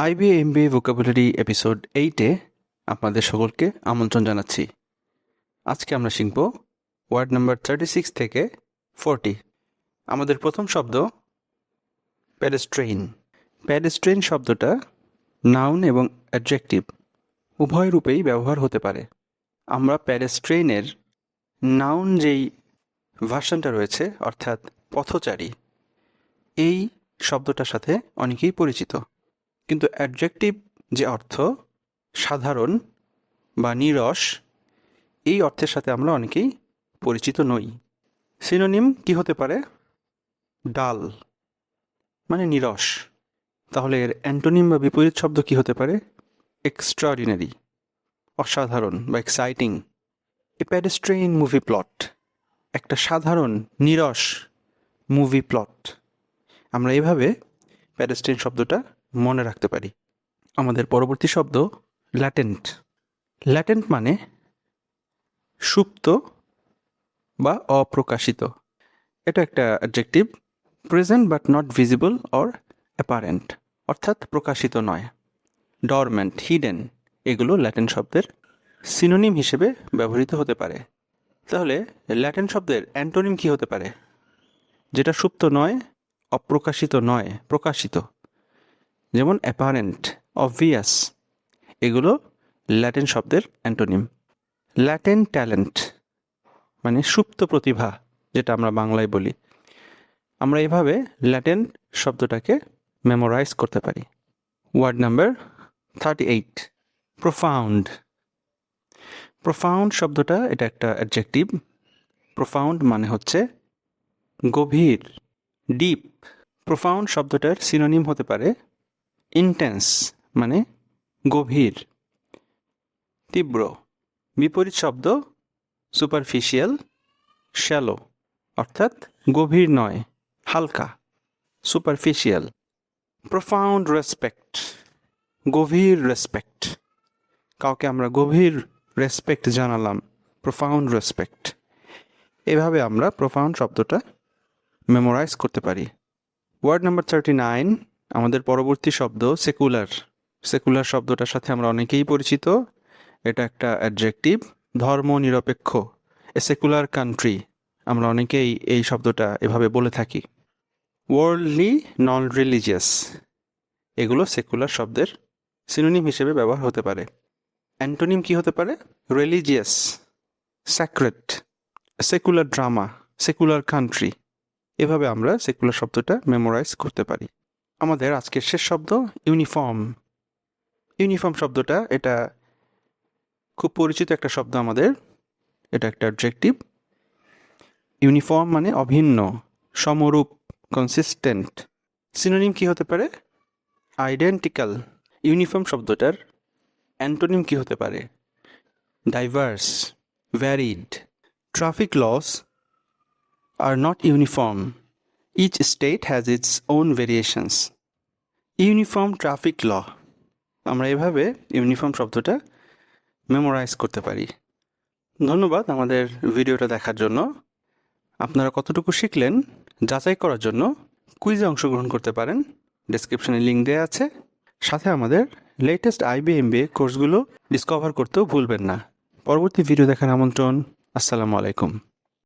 আইবিএমবি vocabulary episode 8-এ আপনাদের সকলকে আমন্ত্রণ জানাচ্ছি। আজকে আমরা শিখব ওয়ার্ড নাম্বার 36 থেকে 40। আমাদের প্রথম শব্দ প্যাডেস্ট্রেইন। প্যাডেস্ট্রেইন শব্দটা নাউন এবং অ্যাডজেক্টিভ উভয় রূপেই ব্যবহার হতে পারে। আমরা প্যাডেস্ট্রেইনের নাউন যেই ভার্সনটা রয়েছে অর্থাৎ পথচারী, এই শব্দটার সাথে অনেকেই পরিচিত, কিন্তু অ্যাডজেক্টিভ যে অর্থ সাধারণ বা নিরস, এই অর্থের সাথে আমরা অনেকেই পরিচিত নই। সিনোনিম কি হতে পারে? ডাল মানে নিরস। তাহলে এর অ্যান্টোনিম বা বিপরীত শব্দ কি হতে পারে? এক্সট্রাঅর্ডিনারি, অসাধারণ বা এক্সাইটিং। এ প্যাডেস্ট্রেইন মুভি প্লট, একটা সাধারণ নিরস মুভি প্লট। আমরা এভাবে প্যাডেস্ট্রেইন শব্দটা মনে রাখতে পারি। আমাদের পরবর্তী শব্দ ল্যাটেন্ট। ল্যাটেন্ট মানে সুপ্ত বা অপ্রকাশিত। এটা একটা adjective, present but not visible or apparent, অর্থাৎ প্রকাশিত নয়। ডরমেন্ট, হিডেন, এগুলো ল্যাটেন্ট শব্দের সিনোনিম হিসেবে ব্যবহৃত হতে পারে। তাহলে ল্যাটেন্ট শব্দের অ্যান্টোনিম কি হতে পারে? যেটা সুপ্ত নয়, অপ্রকাশিত নয়, প্রকাশিত, যেমন অ্যাপারেন্ট, অবভিয়াস, এগুলো ল্যাটেন্ট শব্দের অ্যান্টোনিম। ল্যাটেন্ট ট্যালেন্ট মানে সুপ্ত প্রতিভা, যেটা আমরা বাংলায় বলি। আমরা এভাবে ল্যাটেন্ট শব্দটাকে মেমোরাইজ করতে পারি। Ward number 38, profound. প্রোফাউন্ড শব্দটা এটা একটা অ্যাডজেক্টিভ। প্রোফাউন্ড মানে হচ্ছে গভীর, ডিপ। প্রোফাউন্ড শব্দটার সিনোনিম হতে পারে ইন্টেন্স মানে গভীর, তীব্র। বিপরীত শব্দ সুপারফিশিয়াল, শ্যালো, অর্থাৎ গভীর নয়, হালকা, সুপারফিশিয়াল। প্রোফাউন্ড রেসপেক্ট, গভীর রেসপেক্ট, কাউকে আমরা গভীর রেসপেক্ট জানালাম, প্রোফাউন্ড রেসপেক্ট। এভাবে আমরা প্রোফাউন্ড শব্দটা মেমোরাইজ করতে পারি। ওয়ার্ড নাম্বার 39, আমাদের পরবর্তী শব্দ সেকুলার। সেকুলার শব্দটার সাথে আমরা অনেকেই পরিচিত। এটা একটা অ্যাডজেক্টিভ, ধর্ম নিরপেক্ষ, এ সেকুলার কান্ট্রি, আমরা অনেকেই এই শব্দটা এভাবে বলে থাকি। ওয়ার্ল্ডলি, নন রিলিজিয়াস, এগুলো সেকুলার শব্দের সিনোনিম হিসেবে ব্যবহার হতে পারে। অ্যান্টোনিম কি হতে পারে? Religious, sacred, secular drama, secular country. এভাবে আমরা সেকুলার শব্দটা মেমোরাইজ করতে পারি। আমাদের আজকের শেষ শব্দ ইউনিফর্ম। ইউনিফর্ম শব্দটা এটা খুব পরিচিত একটা শব্দ আমাদের। এটা একটা অ্যাডজেক্টিভ। ইউনিফর্ম মানে অভিন্ন, সমরূপ, কনসিস্টেন্ট। সিনোনিম কি হতে পারে? আইডেন্টিক্যাল। ইউনিফর্ম শব্দটার অ্যান্টোনিম কি হতে পারে? Diverse, varied. Traffic laws are not uniform, each state has its own variations. Uniform traffic law, আমরা এভাবে ইউনিফর্ম শব্দটা মেমোরাইজ করতে পারি। ধন্যবাদ আমাদের ভিডিওটা দেখার জন্য। আপনারা কতটুকু শিখলেন যাচাই করার জন্য কুইজে অংশগ্রহণ করতে পারেন। ডেসক্রিপশনে লিঙ্ক দেওয়া আছে। সাথে আমাদের লেটেস্ট আইবিএমবিএ কোর্সগুলো ডিসকভার করতেও ভুলবেন না। পরবর্তী ভিডিও দেখার আমন্ত্রণ। আসসালামু আলাইকুম।